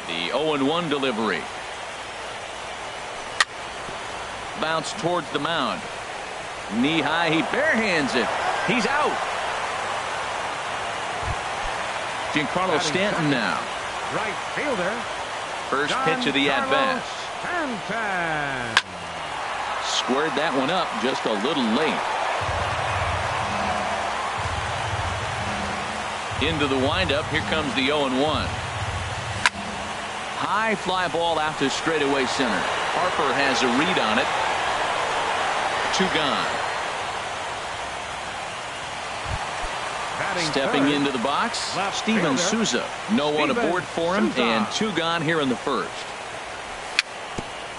The 0-1 delivery. Bounce towards the mound. Knee high, he barehands it. He's out. Giancarlo Stanton now. Right fielder. First pitch of the at-bat. Squared that one up just a little late. Into the windup. Here comes the 0-1. High fly ball out to straightaway center. Harper has a read on it. 2 gone. Stepping into the box, Steven Souza. No one aboard for him, and 2 gone here in the first.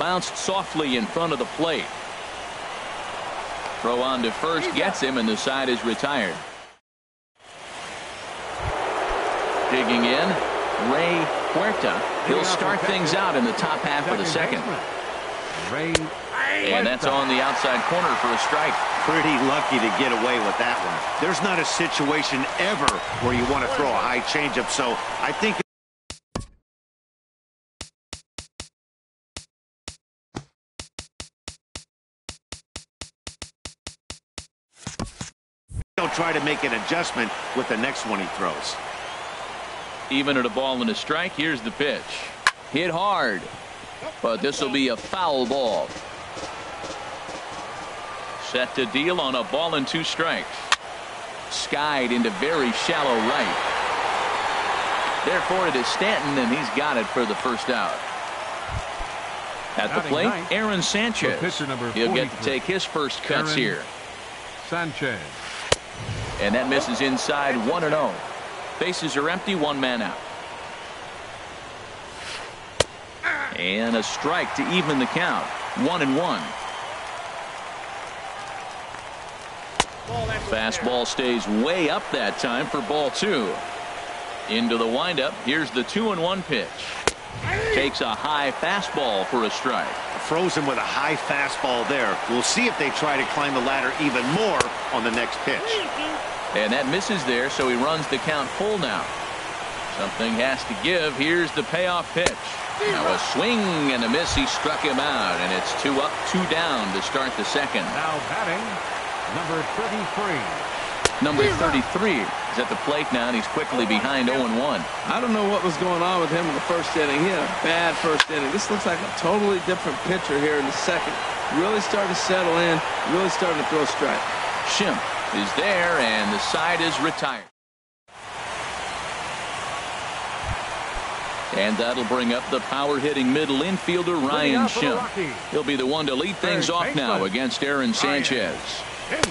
Bounced softly in front of the plate. Throw on to first gets him, and the side is retired. Digging in, Ray Huerta. He'll start things out in the top half of the second. And that's on the outside corner for a strike. Pretty lucky to get away with that one. There's not a situation ever where you want to throw a high changeup, so I think he'll try to make an adjustment with the next one he throws. Even at a ball and a strike, here's the pitch. Hit hard, but this will be a foul ball. Set to deal on a ball and 2 strikes. Skied into very shallow right. Therefore, it is Stanton, and he's got it for the first out. At the plate, Aaron Sanchez. He'll get to take his first cuts here. Sanchez. And that misses inside 1-0. Bases are empty, 1 man out. And a strike to even the count. 1-1. Fastball stays way up that time for ball 2. Into the windup. Here's the 2-1 pitch. Takes a high fastball for a strike. Frozen with a high fastball there. We'll see if they try to climb the ladder even more on the next pitch. And that misses there, so he runs the count full now. Something has to give. Here's the payoff pitch. Now a swing and a miss. He struck him out, and it's 2 up, 2 down to start the second. Now batting, number 33. Number 33 is at the plate now, and he's quickly behind 0-1. I don't know what was going on with him in the first inning. He had a bad first inning. This looks like a totally different pitcher here in the second. Really starting to settle in, really starting to throw strike. Schimpf is there, and the side is retired. And that'll bring up the power-hitting middle infielder Ryan Schimpf. He'll be the one to lead things off now against Aaron Sanchez.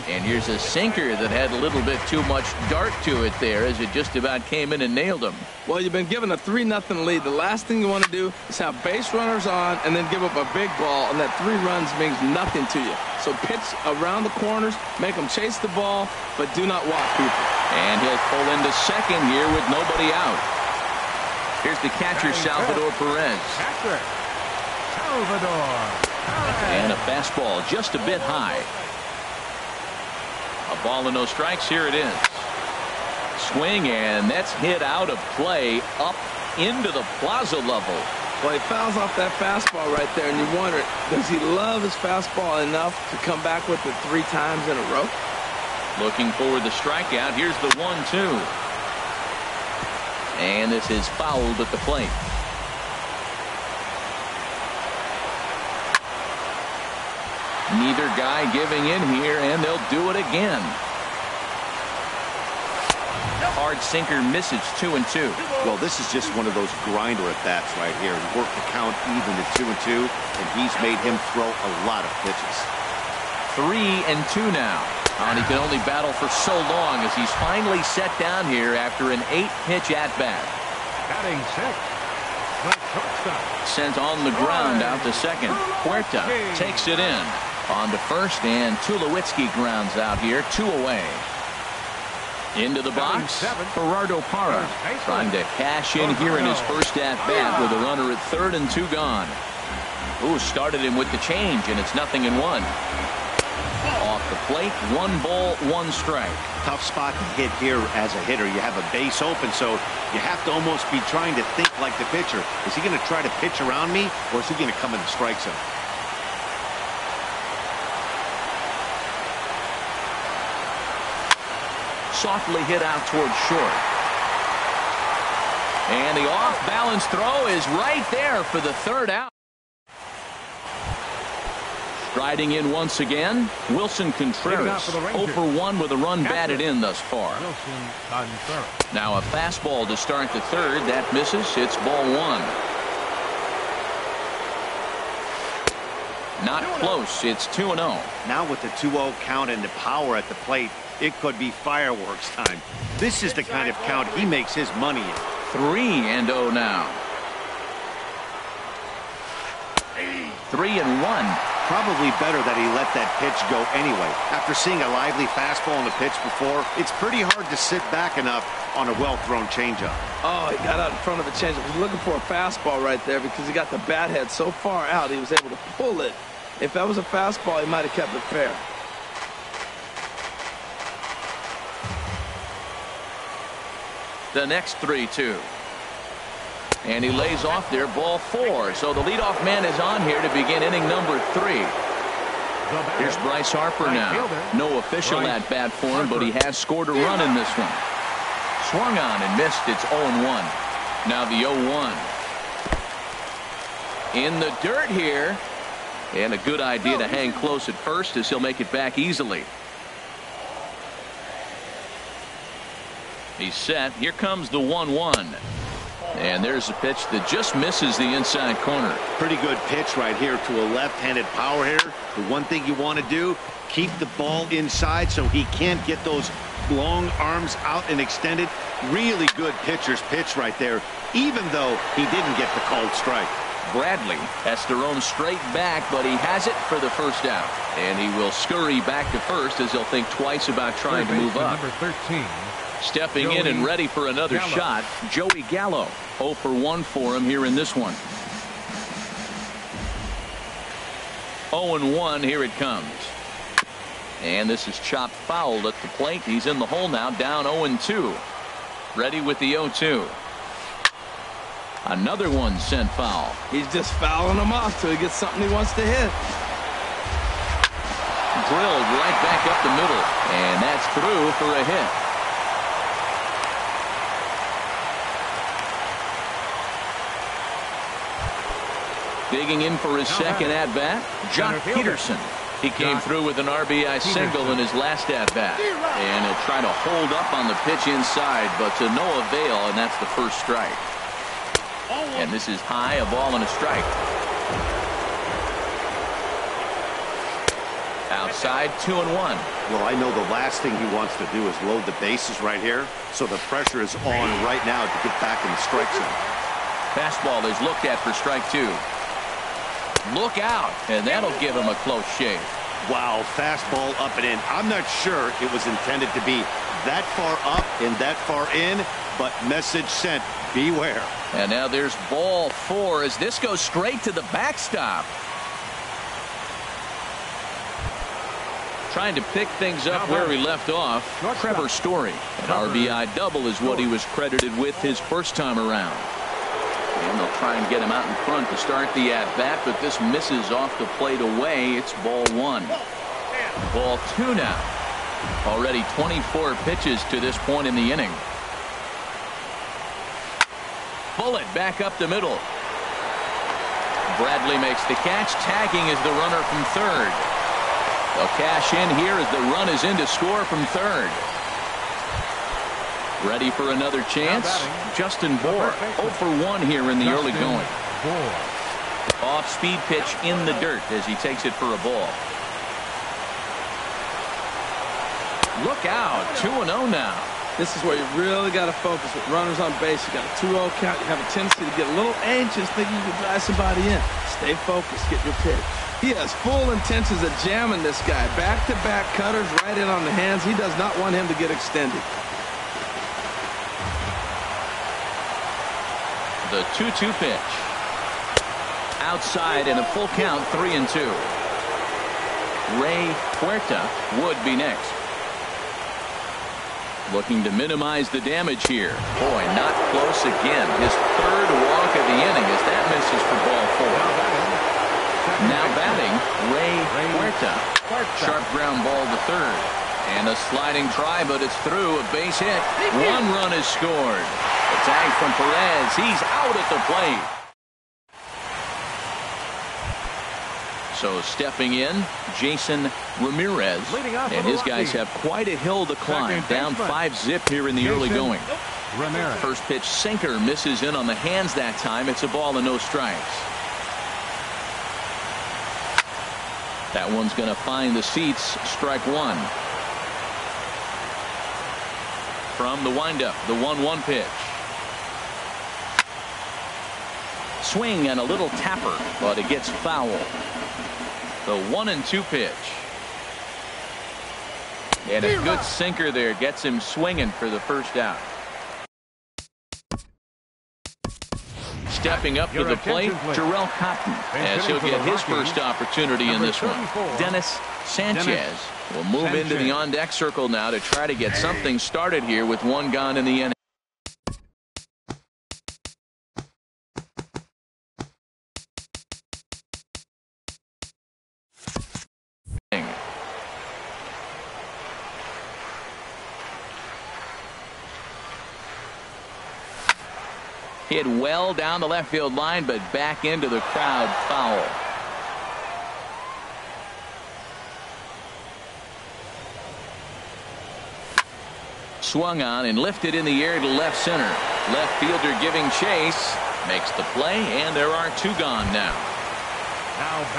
And here's a sinker that had a little bit too much dart to it there as it just about came in and nailed him. Well, you've been given a 3-0 lead. The last thing you want to do is have base runners on and then give up a big ball, and that 3 runs means nothing to you. So pitch around the corners, make them chase the ball, but do not walk people. And he'll pull into second here with nobody out. Here's the catcher, Salvador Perez. And a fastball just a bit high. A ball and no strikes. Here it is. Swing, and that's hit out of play up into the plaza level. Well, he fouls off that fastball right there, and you wonder, does he love his fastball enough to come back with it 3 times in a row? Looking for the strikeout. Here's the 1-2. And this is fouled at the plate. Neither guy giving in here, and they'll do it again. Hard sinker misses. 2-2. Well, this is just one of those grinder at bats right here. He worked the count even to 2-2, and he's made him throw a lot of pitches. 3-2 now. And he can only battle for so long as he's finally set down here after an 8-pitch at-bat. Batting 6. Sent on the ground out to second. Huerta takes it in. On to first, and Tulowitzki grounds out here. 2 away. Into the box, Gerardo Parra trying to cash in here in his first at-bat with a runner at third and 2 gone. Ooh, started him with the change, and it's 0-1. Off the plate. 1 ball, 1 strike. Tough spot to hit here as a hitter. You have a base open, so you have to almost be trying to think like the pitcher. Is he going to try to pitch around me, or is he going to come in the strike zone? Softly hit out towards short. And the off-balance throw is right there for the 3rd out. Striding in once again, Wilson Contreras. 0 for 1 with a run batted in thus far. Now a fastball to start the 3rd. That misses. It's ball 1. Not close. It's 2-0. Now with the 2-0 count and the power at the plate, it could be fireworks time. This is the kind of count he makes his money in. 3-0 now. 3-1. Probably better that he let that pitch go anyway. After seeing a lively fastball on the pitch before, it's pretty hard to sit back enough on a well-thrown changeup. Oh, he got out in front of a changeup. He was looking for a fastball right there because he got the bat head so far out he was able to pull it. If that was a fastball, he might have kept it fair. The next 3-2. And he lays off there, ball 4. So the leadoff man is on here to begin inning number 3. Here's Bryce Harper now. No official at bat for him, but he has scored a run in this one. Swung on and missed. It's 0-1. Now the 0-1. In the dirt here. And a good idea to hang close at first as he'll make it back easily. He's set. Here comes the 1-1. And there's a pitch that just misses the inside corner. Pretty good pitch right here to a left-handed power hitter. The one thing you want to do, keep the ball inside so he can't get those long arms out and extended. Really good pitcher's pitch right there, even though he didn't get the called strike. Bradley has to roam straight back, but he has it for the 1st out. And he will scurry back to first as he'll think twice about trying to move up. Number 13. Stepping in and ready for another shot, Joey Gallo. 0 for 1 for him here in this one. 0-1, here it comes. And this is chopped foul at the plate. He's in the hole now, down 0-2. Ready with the 0-2. Another one sent foul. He's just fouling him off till he gets something he wants to hit. Drilled right back up the middle. And that's through for a hit. Digging in for his second at-bat, Jock Peterson. He came through with an RBI single in his last at-bat. And he'll try to hold up on the pitch inside, but to no avail, and that's the 1st strike. And this is high, a ball and a strike. Outside, 2-1. Well, I know the last thing he wants to do is load the bases right here, so the pressure is on right now to get back in the strike zone. Fastball is looked at for strike 2. Look out, and that'll give him a close shave. Wow, fastball up and in. I'm not sure it was intended to be that far up and that far in, but message sent, beware. And now there's ball 4 as this goes straight to the backstop. Trying to pick things up where he left off, Trevor Story. An RBI double is what he was credited with his first time around. And they'll try and get him out in front to start the at-bat, but this misses off the plate away. It's ball 1. Ball 2 now. Already 24 pitches to this point in the inning. Bullet back up the middle. Bradley makes the catch. Tagging is the runner from 3rd. They'll cash in here as the run is in to score from 3rd. Ready for another chance. Justin Bohr, 0 for 1 here in the early going. Off-speed pitch in the dirt as he takes it for a ball. Look out, 2-0 now. This is where you really got to focus with runners on base. You got a 2-0 count. You have a tendency to get a little anxious thinking you can drive somebody in. Stay focused, get your pitch. He has full intentions of jamming this guy. Back-to-back cutters right in on the hands. He does not want him to get extended. The 2-2 pitch. Outside and a full count, 3-2. Ray Huerta would be next. Looking to minimize the damage here. Boy, not close again. His third walk of the inning as that misses for ball 4. Now batting, Ray Huerta. Sharp ground ball to third. And a sliding try, but it's through. A base hit. One run is scored. The tag from Perez. He's out at the plate. So stepping in, Jason Ramirez. And his guys have quite a hill to climb. Down 5-zip here in the early going. First pitch sinker misses in on the hands that time. It's a ball and no strikes. That one's going to find the seats. Strike one. From the windup, the 1-1 pitch. Swing and a little tapper, but it gets foul. The 1-2 pitch. And a good sinker there gets him swinging for the first out. Stepping up to the plate, Jarrell Cotton, as he'll get his first opportunity in this one. Dennis Sanchez will move into the on-deck circle now to try to get something started here with one gone in the inning. Hit well down the left field line, but back into the crowd. Foul. Swung on and lifted in the air to left center. Left fielder giving chase. Makes the play, and there are two gone now.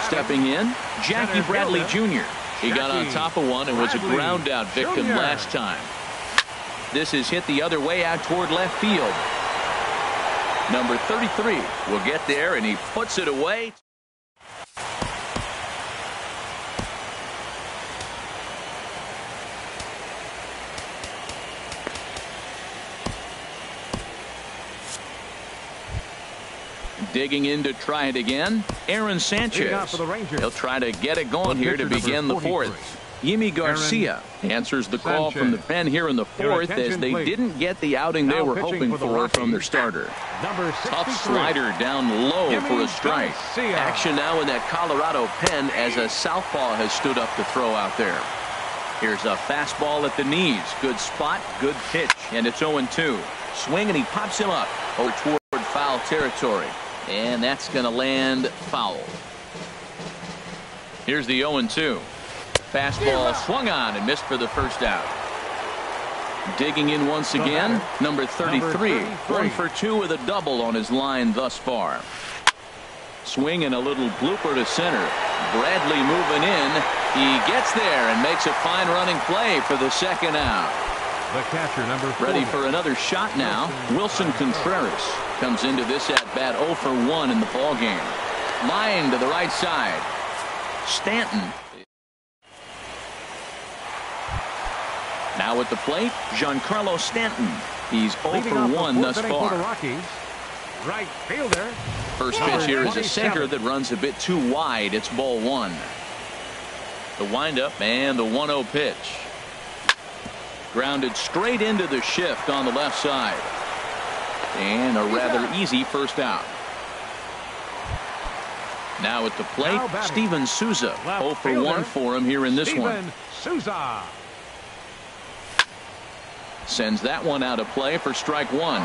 Stepping in, Jackie Bradley Jr. He got on top of one and was a ground out victim last time. This is hit the other way out toward left field. Number 33 will get there, and he puts it away. Digging in to try it again, Aaron Sanchez. He'll try to get it going here to begin the fourth. Yimi Garcia answers the call from the pen here in the fourth as they didn't get the outing they were hoping for from their starter. Tough slider down low for a strike. Action now in that Colorado pen as a southpaw has stood up to throw out there. Here's a fastball at the knees. Good spot, good pitch, and it's 0-2. Swing and he pops him up over toward foul territory. And that's going to land foul. Here's the 0-2. Fastball swung on and missed for the first out. Digging in once again, number 33. 1 for 2 with a double on his line thus far. Swing and a little blooper to center. Bradley moving in. He gets there and makes a fine running play for the second out. The catcher, number 4. Ready for another shot now. Wilson Contreras comes into this at bat 0 for 1 in the ball game. Line to the right side. Stanton. Now at the plate, Giancarlo Stanton. He's 0 for 1 thus far. Right fielder. First pitch here is a sinker that runs a bit too wide. It's ball 1. The windup and the 1-0 pitch. Grounded straight into the shift on the left side. And a rather easy first out. Now at the plate, Steven Souza. 0 for 1 for him here in this one. Souza sends that one out of play for strike 1.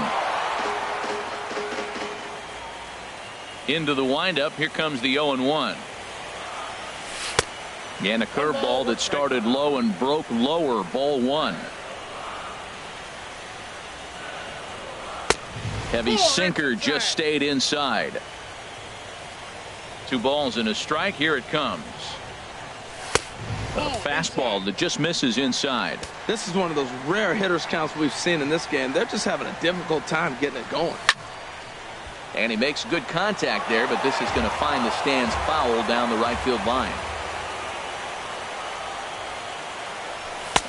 Into the windup. Here comes the 0-1. And a curveball that started low and broke lower. Ball 1. Heavy sinker just stayed inside. 2 balls and a strike. Here it comes. A fastball that just misses inside. This is one of those rare hitters counts we've seen in this game. They're just having a difficult time getting it going. And he makes good contact there, but this is going to find the stands foul down the right field line.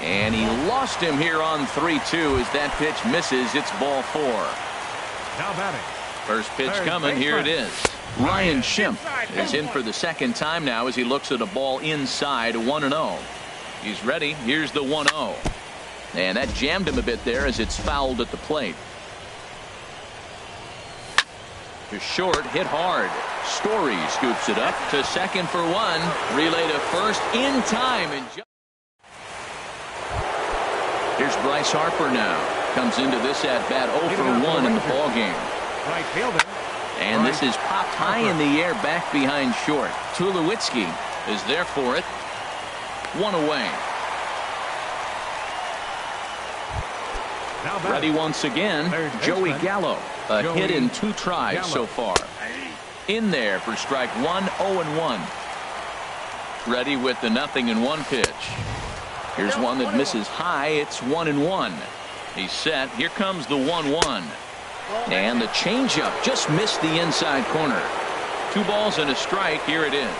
And he lost him here on 3-2 as that pitch misses. It's ball 4. Now batting. First pitch coming. Here it is. Ryan Schimpf is in for the second time now as he looks at a ball inside 1-0. He's ready. Here's the 1-0. And that jammed him a bit there as it's fouled at the plate. To short, hit hard. Story scoops it up to second for one. Relay to first in time. And here's Bryce Harper now. Comes into this at bat 0 for 1 in the ball game. Right fielder. And this is popped high in the air back behind short. Tulowitzki is there for it. One away. Ready once again, Joey Gallo. A hit in 2 tries so far. In there for strike 1, 0-1. Ready with the 0-1 pitch. Here's one that misses high. It's 1-1. He's set. Here comes the 1-1. And the changeup just missed the inside corner. 2 balls and a strike. Here it is.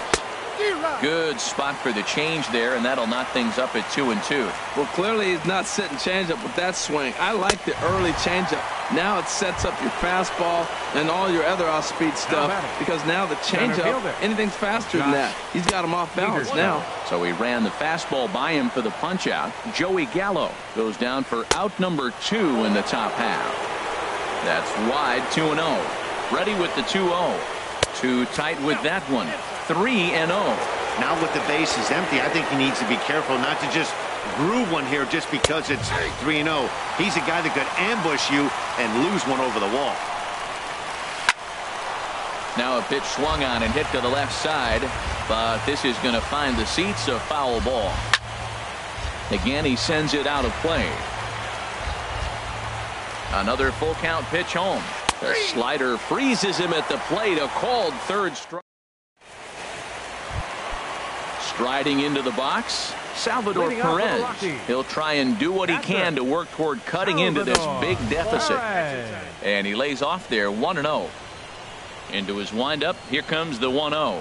Good spot for the change there, and that'll knock things up at 2-2. Well, clearly he's not setting changeup with that swing. I like the early changeup. Now it sets up your fastball and all your other off-speed stuff, because now the changeup, anything's faster than that. He's got him off balance now. So he ran the fastball by him for the punch-out. Joey Gallo goes down for out number 2 in the top half. That's wide, 2-0. Ready with the 2-0. Too tight with that one. 3-0. Now with the bases empty, I think he needs to be careful not to just groove one here just because it's 3-0. He's a guy that could ambush you and lose one over the wall. Now a pitch swung on and hit to the left side, but this is going to find the seats. A foul ball. Again, he sends it out of play. Another full count pitch home. The slider freezes him at the plate. A called third strike. Striding into the box, Salvador Perez. He'll try and do what he can to work toward cutting into this big deficit. And he lays off there, 1-0. Into his windup, here comes the 1-0.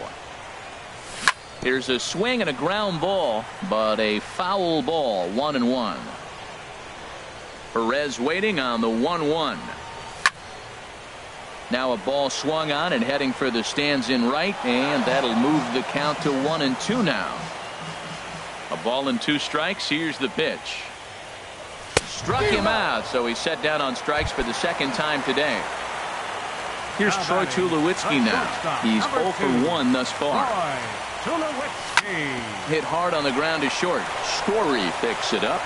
Here's a swing and a ground ball, but a foul ball, 1-1. Perez waiting on the 1-1. Now a ball swung on and heading for the stands in right, and that'll move the count to 1-2 now. A ball and 2 strikes. Here's the pitch. Struck him out, so he's set down on strikes for the second time today. Here's Troy Tulowitzki now. He's 0 for 1 thus far. Hit hard on the ground to short. Story picks it up.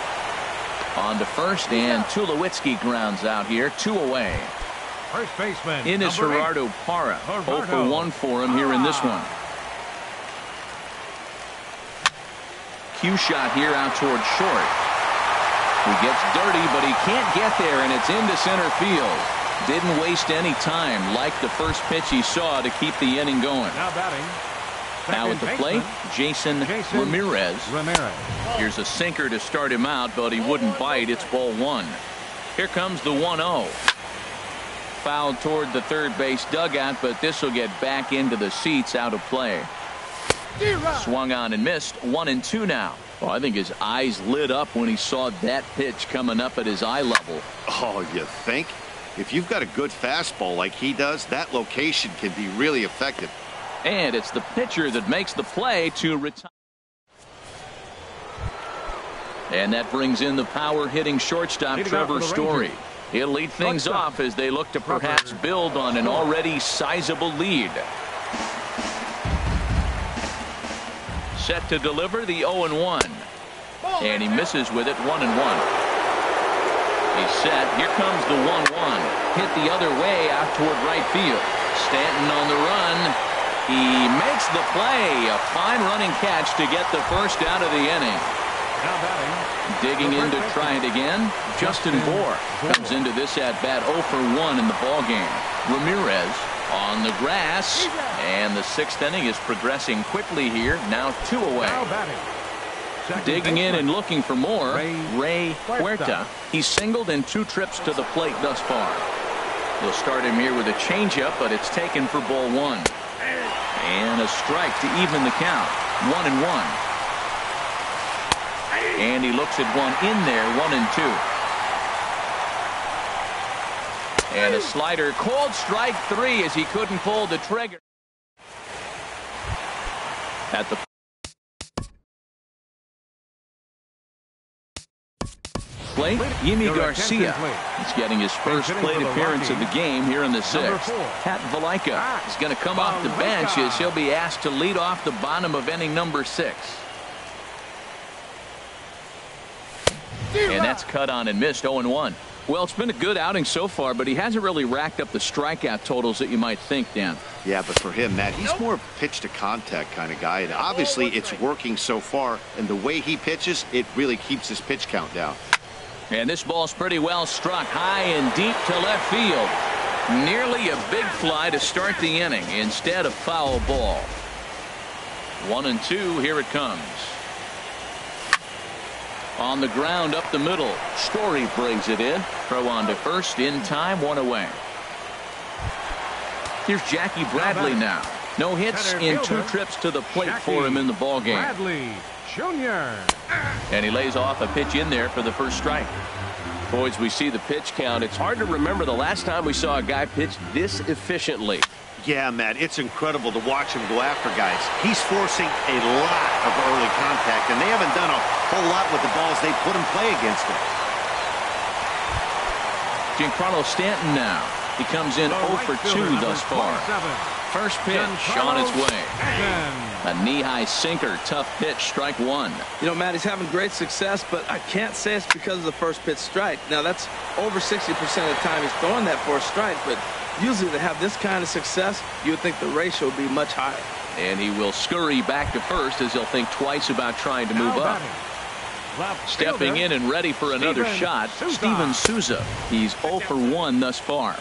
On to first, and Tulowitzki grounds out here, 2 away. First baseman. In is Gerardo Parra. 0 for 1 for him here in this one. Cue shot here out toward short. He gets dirty, but he can't get there, and it's into center field. Didn't waste any time, like the first pitch he saw, to keep the inning going. Now batting. Now at the plate, Jason Ramirez. Here's a sinker to start him out, but he wouldn't bite. It's ball 1. Here comes the 1-0. Fouled toward the third base dugout, but this will get back into the seats, out of play. Swung on and missed. 1-2 now. Well, I think his eyes lit up when he saw that pitch coming up at his eye level. Oh, you think? If you've got a good fastball like he does, that location can be really effective. And it's the pitcher that makes the play to retire. And that brings in the power-hitting shortstop, Trevor Story. He'll lead things off as they look to perhaps build on an already sizable lead. Set to deliver the 0-1. And he misses with it, 1-1. He's set. Here comes the 1-1. Hit the other way out toward right field. Stanton on the run. He makes the play. A fine running catch to get the first out of the inning. Digging in to try it again, Justin Bour comes into this at bat 0 for 1 in the ball game. Ramirez on the grass, and the 6th inning is progressing quickly here. Now 2 away. Digging in and looking for more, Ray Huerta. He's singled in 2 trips to the plate thus far. They'll start him here with a changeup, but it's taken for ball 1. And a strike to even the count. 1-1. And he looks at one in there, 1-2. And a slider called strike 3 as he couldn't pull the trigger. At the plate, Yimi Garcia. He's getting his first plate appearance of the game here in the sixth. Pat Valaika is going to come off the bench as he'll be asked to lead off the bottom of inning number 6. And that's cut on and missed, 0-1. Well, it's been a good outing so far, but he hasn't really racked up the strikeout totals that you might think, Dan. Yeah, but for him, Matt, he's more pitch to contact kind of guy. And obviously, it's working so far. And the way he pitches, it really keeps his pitch count down. And this ball's pretty well struck high and deep to left field. Nearly a big fly to start the inning instead of foul ball. 1-2, here it comes. On the ground up the middle. Story brings it in. Throw on to first in time, 1 away. Here's Jackie Bradley now. No hits in 2 trips to the plate for him in the ballgame. Bradley Jr. And he lays off a pitch in there for the first strike. Boys, we see the pitch count. It's hard to remember the last time we saw a guy pitch this efficiently. Yeah, Matt, it's incredible to watch him go after guys. He's forcing a lot of early contact, and they haven't done a whole lot with the balls they put in play against him. Giancarlo Stanton now. He comes in 0 for 2 thus far. First pitch on its way. A knee-high sinker, tough pitch, strike 1. You know, Matt, he's having great success, but I can't say it's because of the first pitch strike. Now, that's over 60% of the time he's throwing that for a strike, but usually to have this kind of success, you would think the ratio would be much higher. And he will scurry back to first as he'll think twice about trying to move up. Stepping in and ready for another shot, Steven Souza. He's 0 for 1 thus far.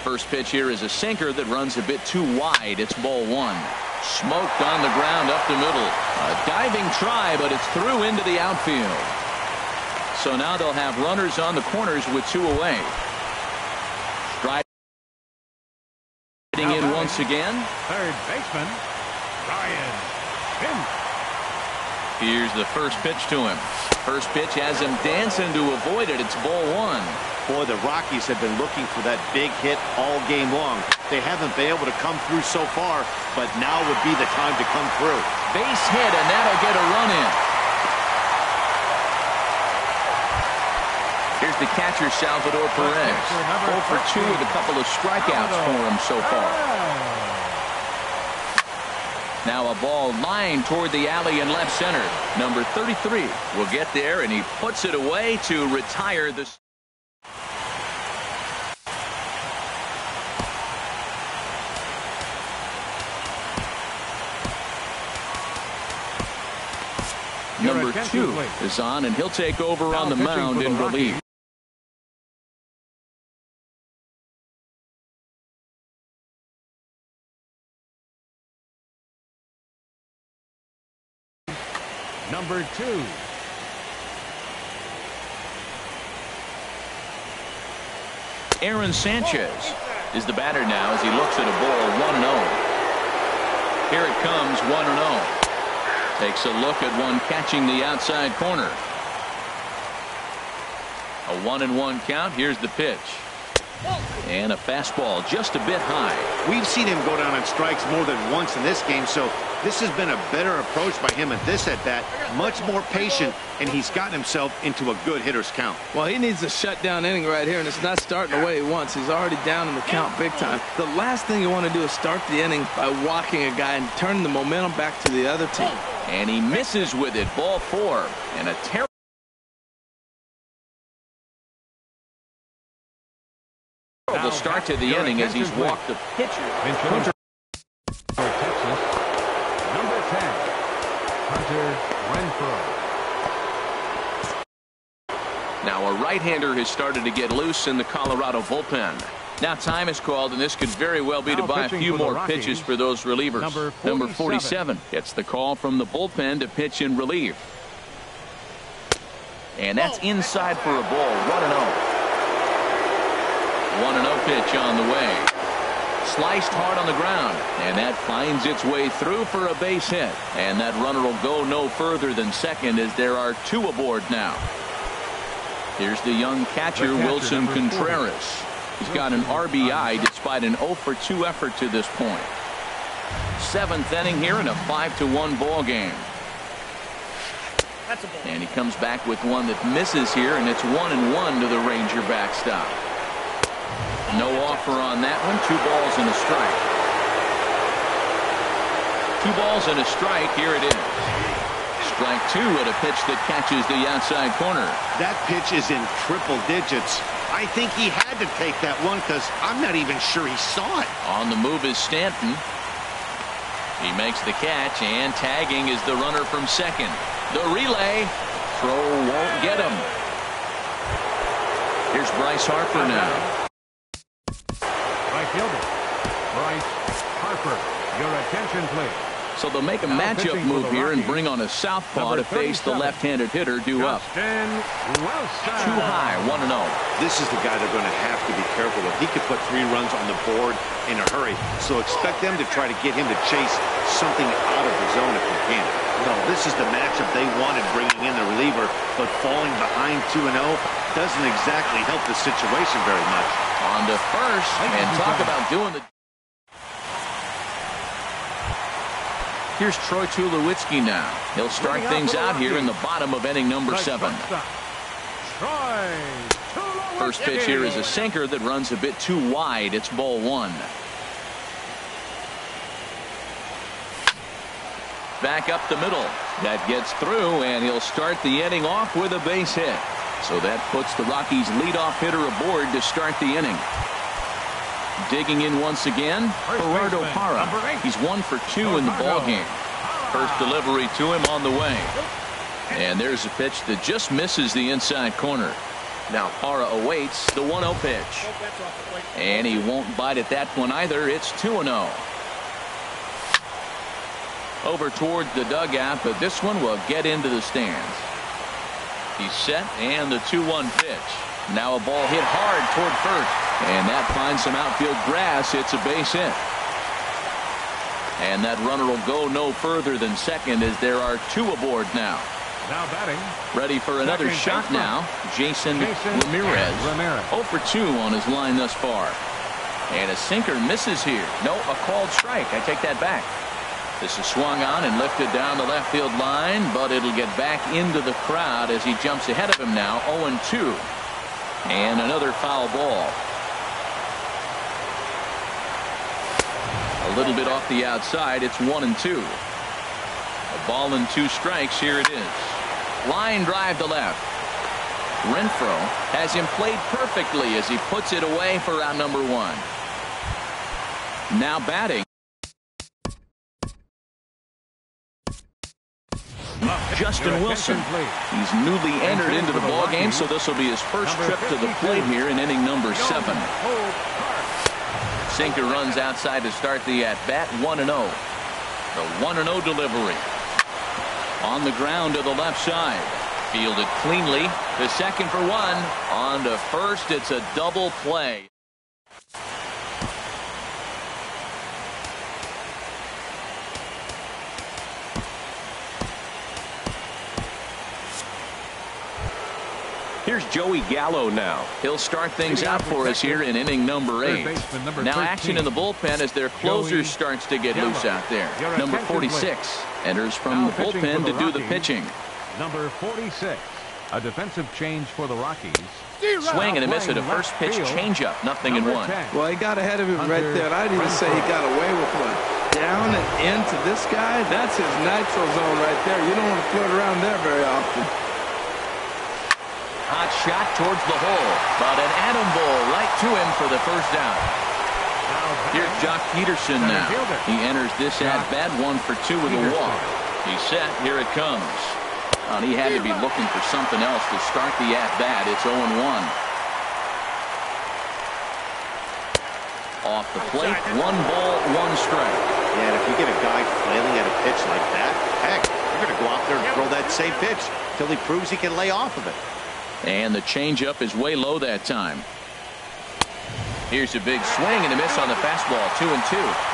First pitch here is a sinker that runs a bit too wide. It's ball 1. Smoked on the ground up the middle. A diving try, but it's through into the outfield. So now they'll have runners on the corners with 2 away. Striding in once again. Third baseman, Ryan Finch. Here's the first pitch to him. First pitch has him dancing to avoid it. It's ball 1. Boy, the Rockies have been looking for that big hit all game long. They haven't been able to come through so far, but now would be the time to come through. Base hit, and that'll get a run in. Here's the catcher, Salvador Perez. 0 for 2 with a couple of strikeouts for him so far. Now a ball lined toward the alley in left center. Number 33 will get there, and he puts it away to retire the... Number 2 is on, and he'll take over on the mound in relief. Number 2. Aaron Sanchez is the batter now as he looks at a ball 1-0. Here it comes, 1-0. Takes a look at one catching the outside corner. A 1-1 count. Here's the pitch. And a fastball just a bit high. We've seen him go down on strikes more than once in this game, so this has been a better approach by him at this at-bat. Much more patient, and he's gotten himself into a good hitter's count. Well, he needs a shutdown inning right here, and it's not starting the way he wants. He's already down in the count big time. The last thing you want to do is start the inning by walking a guy and turning the momentum back to the other team. And he misses with it. Ball 4. And a terrible start to the inning as he's walked the pitcher. Texas. Number 10, Hunter Renfroe. Now a right-hander has started to get loose in the Colorado bullpen. Now time is called, and this could very well be to buy a few more pitches for those relievers. Number 47 gets the call from the bullpen to pitch in relief. And that's inside for a ball. 1-0. 1-0 pitch on the way. Sliced hard on the ground, and that finds its way through for a base hit. And that runner will go no further than second as there are 2 aboard now. Here's the young catcher, Wilson Contreras. He's got an RBI despite an 0 for 2 effort to this point. Seventh inning here in a 5-1 ball game. That's a ball. And he comes back with one that misses here, and it's 1-1 to the Ranger backstop. No offer on that one. 2 balls and a strike. 2 balls and a strike. Here it is. Strike 2 at a pitch that catches the outside corner. That pitch is in triple digits. I think he had to take that one because I'm not even sure he saw it. On the move is Stanton. He makes the catch, and tagging is the runner from second. The relay. Throw won't get him. Here's Bryce Harper now. Right fielder, Bryce Harper. Your attention, please. So they'll make a matchup move here and bring on a southpaw to face the left-handed hitter due up. Too high, 1-0. This is the guy they're going to have to be careful with. He could put 3 runs on the board in a hurry. So expect them to try to get him to chase something out of the zone if he can. No, this is the matchup they wanted, bringing in the reliever, but falling behind 2-0 doesn't exactly help the situation very much. On to first, and talk about doing the... Here's Troy Tulowitzki now. He'll start things out here in the bottom of inning number 7. First pitch here is a sinker that runs a bit too wide. It's ball 1. Back up the middle. That gets through, and he'll start the inning off with a base hit. So that puts the Rockies' leadoff hitter aboard to start the inning. Digging in once again, Gerardo Parra. He's 1 for 2 in the ballgame. First delivery to him on the way. And there's a pitch that just misses the inside corner. Now Parra awaits the 1-0 pitch. And he won't bite at that one either. It's 2-0. Over towards the dugout, but this one will get into the stands. He's set, and the 2-1 pitch. Now a ball hit hard toward first. And that finds some outfield grass. It's a base hit. And that runner will go no further than second as there are 2 aboard now. Now batting. Ready for another shot now. Jason Ramirez. 0 for 2 on his line thus far. And a sinker misses here. No, a called strike. I take that back. This is swung on and lifted down the left field line, but it'll get back into the crowd as he jumps ahead of him now. 0-2. And another foul ball. A little bit off the outside. It's 1-2. A ball and 2 strikes. Here it is. Line drive to left. Renfroe has him played perfectly as he puts it away for out number 1. Now batting. Justin Wilson. He's newly entered into the ballgame, so this will be his first trip to the plate here in inning number 7. Sinker runs outside to start the at-bat. 1-0. The 1-0 delivery. On the ground to the left side. Fielded cleanly. The second for 1. On to first. It's a double play. Here's Joey Gallo now. He'll start things out for us here in inning number 8. Now action in the bullpen as their closer starts to get loose out there. Number 46 enters from the bullpen to do the pitching. Number 46, a defensive change for the Rockies. Swing and a miss at a first pitch changeup. 0-1. Well, he got ahead of him right there. I'd even say he got away with one. Down and into this guy, that's his natural zone right there. You don't want to float around there very often. Hot shot towards the hole, but an atom ball right to him for the first out. Here's Jock Peterson now. He enters this at-bat 1 for 2 with a walk. He's set. Here it comes. He had to be looking for something else to start the at-bat. It's 0-1. Off the plate, 1 ball, 1 strike. Yeah, and if you get a guy flailing at a pitch like that, heck, you're going to go out there and throw that same pitch till he proves he can lay off of it. And the changeup is way low that time. Here's a big swing and a miss on the fastball. 2-2.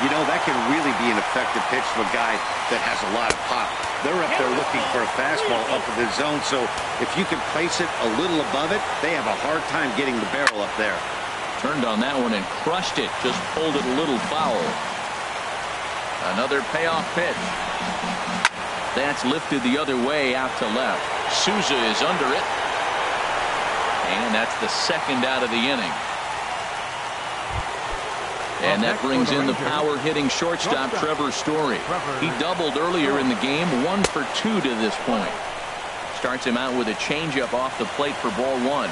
You know, that can really be an effective pitch to a guy that has a lot of pop. They're up there looking for a fastball up in the zone, so if you can place it a little above it, they have a hard time getting the barrel up there. Turned on that one and crushed it. Just pulled it a little foul. Another payoff pitch. That's lifted the other way out to left. Souza is under it. And that's the second out of the inning. And that brings in the power-hitting shortstop, Trevor Story. He doubled earlier in the game, 1 for 2 to this point. Starts him out with a changeup off the plate for ball 1.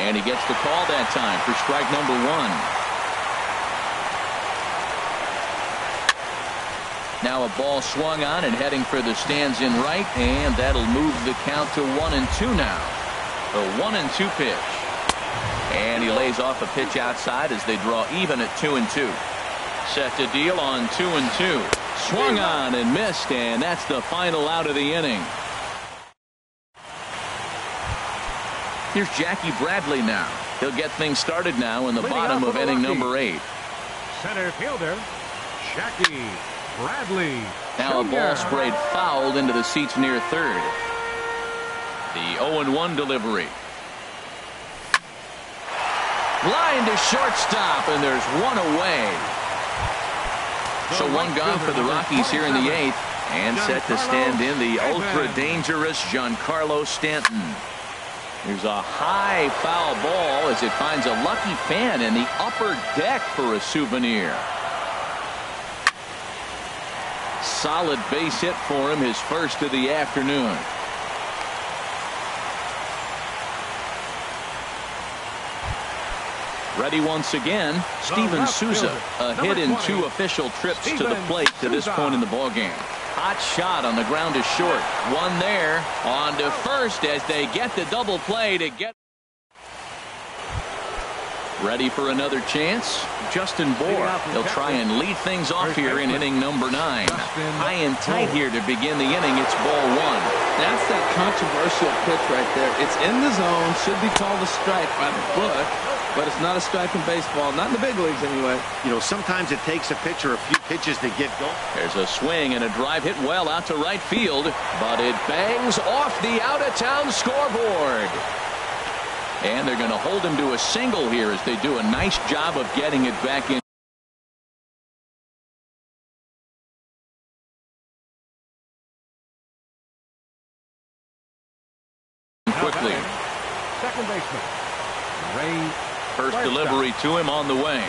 And he gets the call that time for strike number 1. Now a ball swung on and heading for the stands in right, and that'll move the count to 1-2 now. The 1-2 pitch. And he lays off a pitch outside as they draw even at 2-2. Set to deal on 2-2. Swung on and missed, and that's the final out of the inning. Here's Jackie Bradley now. He'll get things started now in the bottom of inning number 8. Center fielder, Jackie Bradley. Now a ball sprayed fouled into the seats near third. The 0-1 delivery. Line to shortstop, and there's one away. So one gone for the Rockies here in the 8th, and set to stand in the ultra-dangerous Giancarlo Stanton. There's a high foul ball as it finds a lucky fan in the upper deck for a souvenir. Solid base hit for him, his first of the afternoon. Ready once again, Steven Souza, a hit in 2 official trips to the plate to this point in the ballgame. Hot shot on the ground is short. One there, on to first as they get the double play to get. Ready for another chance? Justin Bohr. He'll try and lead things off here in inning number 9. High and tight here to begin the inning. It's ball 1. That's that controversial pitch right there. It's in the zone, should be called a strike by the book, but it's not a strike in baseball, not in the big leagues anyway. You know, sometimes it takes a pitcher a few pitches to get going. There's a swing and a drive hit well out to right field, but it bangs off the out-of-town scoreboard. And they're going to hold him to a single here as they do a nice job of getting it back in. Quickly. Second baseman, Ray. First delivery to him on the way.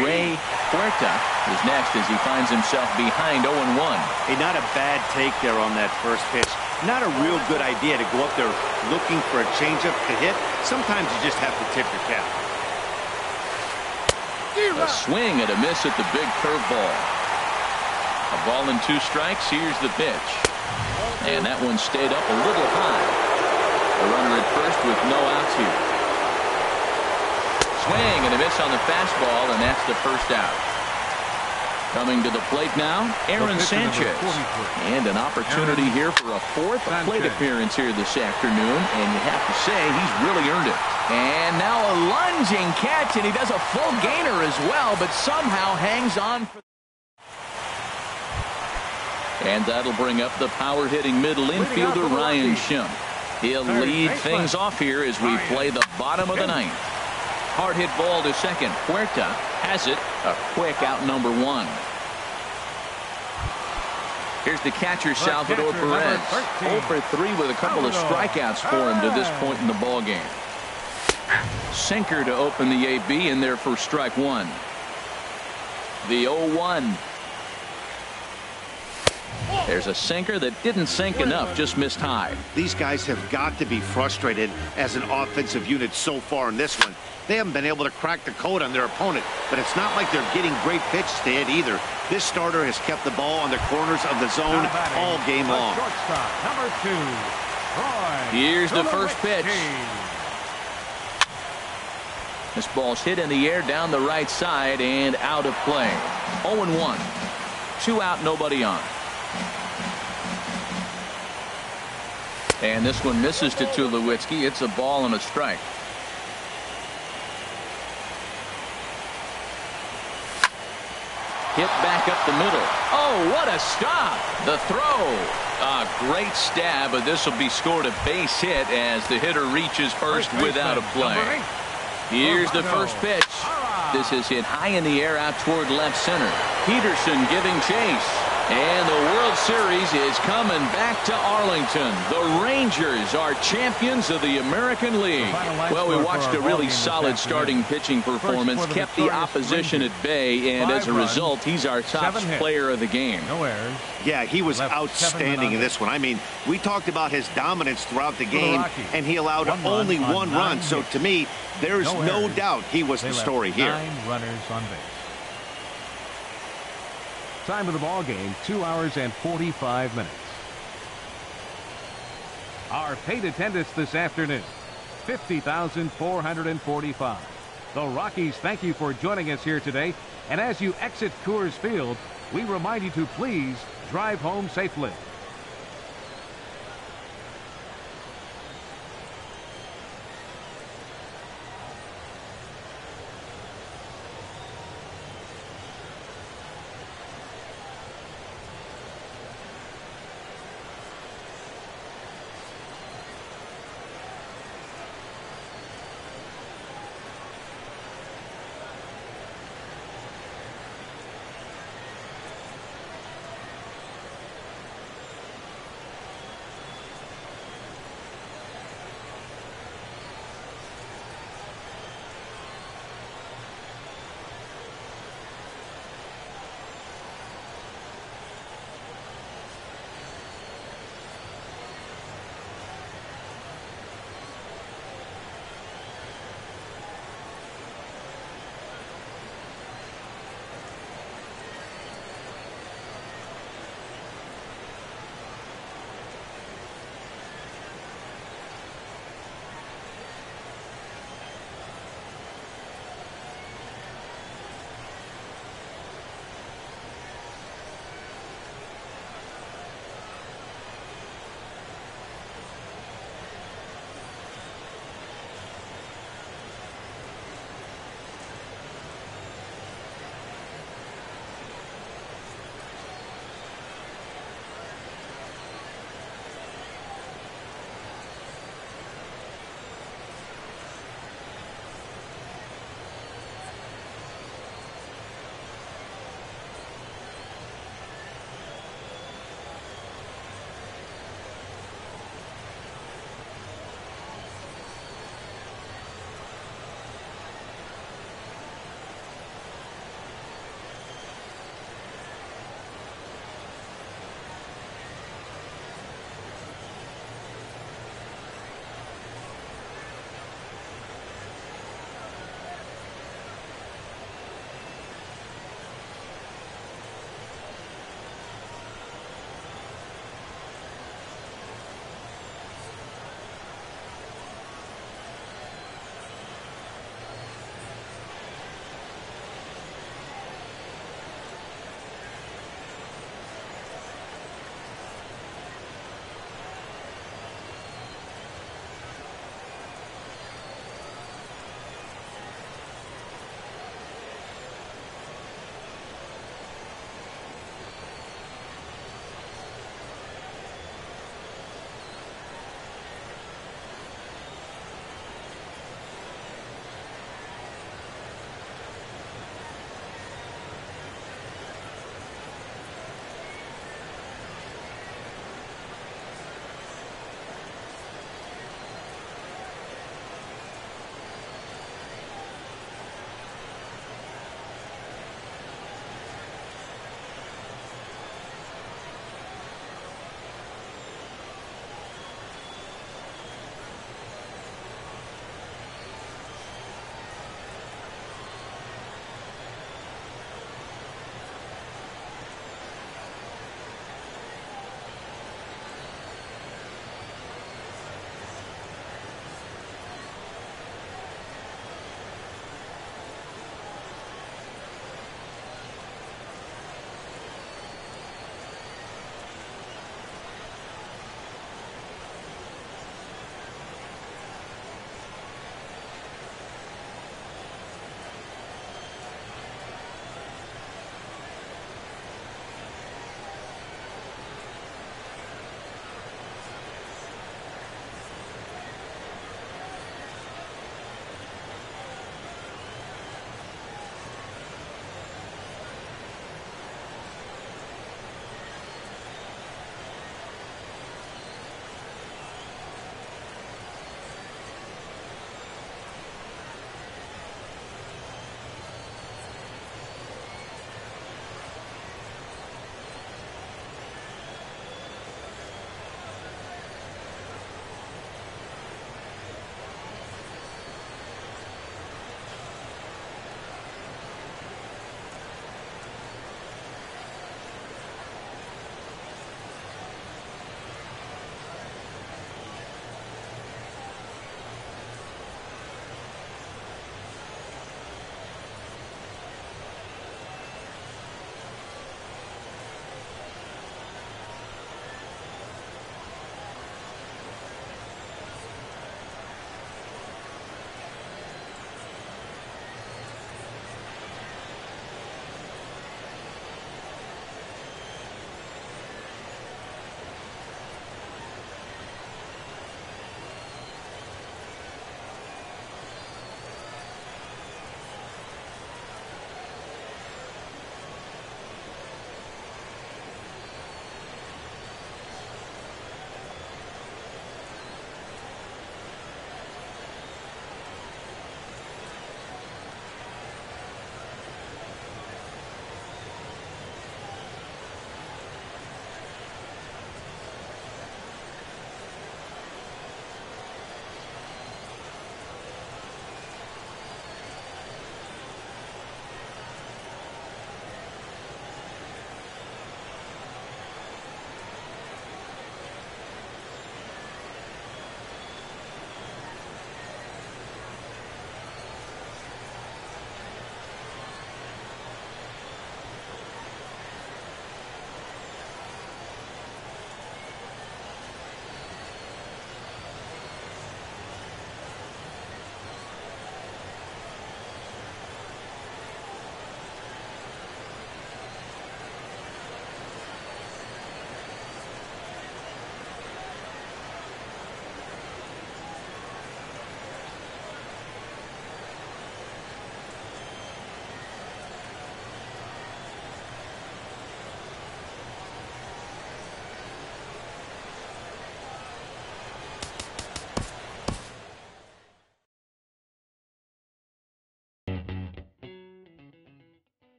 Ray Huerta is next as he finds himself behind 0-1. Hey, not a bad take there on that first pitch. Not a real good idea to go up there looking for a changeup to hit. Sometimes you just have to tip your cap. A swing and a miss at the big curveball. A ball and 2 strikes. Here's the pitch. And that one stayed up a little high. A runner at first with no outs here. Swing and a miss on the fastball, and that's the first out. Coming to the plate now, Aaron Sanchez. And an opportunity here for a 4th plate appearance here this afternoon, and you have to say he's really earned it. And now a lunging catch, and he does a full gainer as well, but somehow hangs on. And that'll bring up the power-hitting middle infielder Ryan Schimpf. He'll lead things off here as we play the bottom of the 9th. Hard hit ball to second. Huerta has it. A quick out number 1. Here's the catcher, Salvador Perez. 0 for 3 with a couple of strikeouts for him to this point in the ballgame. Sinker to open the AB in there for strike 1. The 0-1. There's a sinker that didn't sink enough, just missed high. These guys have got to be frustrated as an offensive unit so far in this one. They haven't been able to crack the code on their opponent, but it's not like they're getting great pitches to hit either. This starter has kept the ball on the corners of the zone all game long. Number 2, here's the first pitch. This ball's hit in the air down the right side and out of play. 0-1. 2 out, nobody on. And this one misses to Tulowitzki. It's a ball and a strike. Hit back up the middle. Oh, what a stop. The throw. A great stab, but this will be scored a base hit as the hitter reaches first without a play. Here's the first pitch. This is hit high in the air out toward left center. Peterson giving chase. And the World Series is coming back to Arlington. The Rangers are champions of the American League. Well, we watched a really solid starting pitching performance, kept the opposition at bay, and as a result, he's our top player of the game. No errors. Yeah, he was outstanding in this one. I mean, we talked about his dominance throughout the game, and he allowed only one run. So to me, there's no doubt he was the story here. 9 runners on base. Time of the ball game, 2 hours and 45 minutes. Our paid attendance this afternoon, 50,445. The Rockies thank you for joining us here today. And as you exit Coors Field, we remind you to please drive home safely.